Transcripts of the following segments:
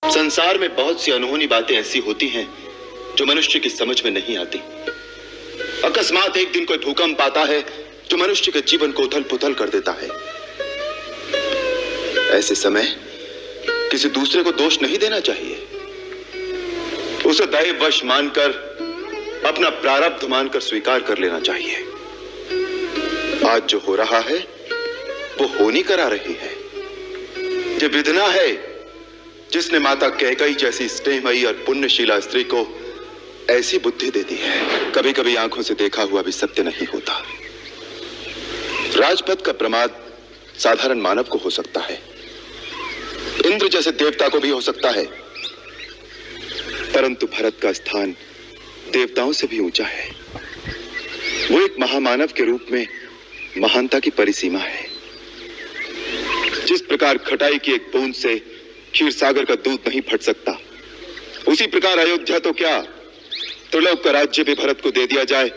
संसार में बहुत सी अनहोनी बातें ऐसी होती हैं जो मनुष्य की समझ में नहीं आती। अकस्मात एक दिन कोई भूकंप आता है जो मनुष्य के जीवन को उथल पुथल कर देता है। ऐसे समय किसी दूसरे को दोष नहीं देना चाहिए, उसे दैववश मानकर, अपना प्रारब्ध मानकर स्वीकार कर लेना चाहिए। आज जो हो रहा है वो होनी करा रही है। ये विधना है जिसने माता कैकेयी जैसी स्नेहमयी और पुण्यशीला स्त्री को ऐसी बुद्धि दे दी है। कभी कभी आंखों से देखा हुआ भी सत्य नहीं होता। राजपद का प्रमाद साधारण मानव को हो सकता है, इंद्र जैसे देवता को भी हो सकता है, परंतु भरत का स्थान देवताओं से भी ऊंचा है। वो एक महामानव के रूप में महानता की परिसीमा है। जिस प्रकार खटाई की एक बूंद से क्षीर सागर का दूध नहीं फट सकता, उसी प्रकार अयोध्या तो क्या, त्रिलोक का राज्य भी भरत को दे दिया जाए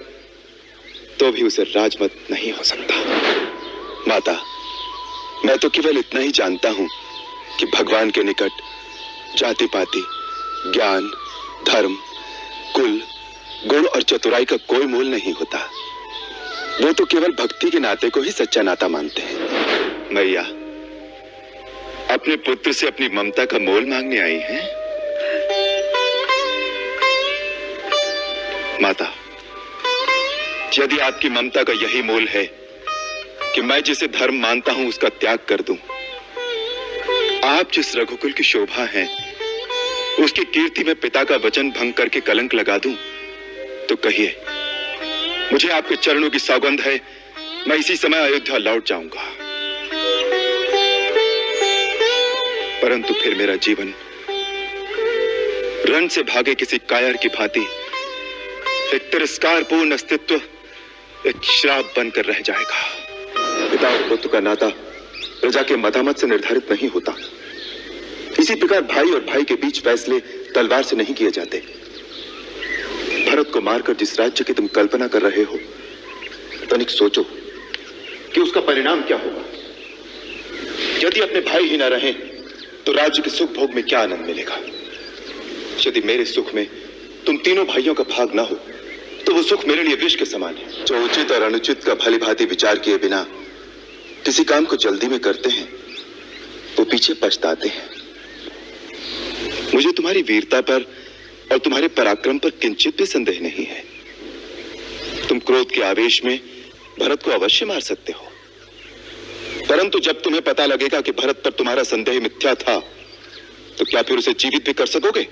तो भी उसे राजमत नहीं हो सकता। माता, मैं तो केवल इतना ही जानता हूं कि भगवान के निकट जाति पाति, ज्ञान, धर्म, कुल, गुण और चतुराई का कोई मोल नहीं होता। वो तो केवल भक्ति के नाते को ही सच्चा नाता मानते हैं। मैया अपने पुत्र से अपनी ममता का मोल मांगने आई हैं? माता, यदि आपकी ममता का यही मोल है कि मैं जिसे धर्म मानता हूं उसका त्याग कर दूं, आप जिस रघुकुल की शोभा हैं उसकी कीर्ति में पिता का वचन भंग करके कलंक लगा दूं, तो कहिए, मुझे आपके चरणों की सौगंध है, मैं इसी समय अयोध्या लौट जाऊंगा। परंतु फिर मेरा जीवन रण से भागे किसी कायर की भांति एक तिरस्कारपूर्ण अस्तित्व एक श्राप बनकर रह जाएगा। पिता और पुत्र का नाता प्रजा के मतामत से निर्धारित नहीं होता। इसी प्रकार भाई और भाई के बीच फैसले तलवार से नहीं किए जाते। भरत को मारकर जिस राज्य की तुम कल्पना कर रहे हो, तनिक सोचो कि उसका परिणाम क्या होगा। यदि अपने भाई ही न रहें तो राज्य के सुख भोग में क्या आनंद मिलेगा। यदि मेरे सुख में तुम तीनों भाइयों का भाग ना हो तो वो सुख मेरे लिए विष के समान है। जो उचित और अनुचित का भली भांति विचार किए बिना किसी काम को जल्दी में करते हैं वो पीछे पछताते हैं। मुझे तुम्हारी वीरता पर और तुम्हारे पराक्रम पर किंचित भी संदेह नहीं है। तुम क्रोध के आवेश में भरत को अवश्य मार सकते हो, परंतु जब तुम्हें पता लगेगा कि भरत पर तुम्हारा संदेह मिथ्या था तो क्या फिर उसे जीवित भी कर सकोगे?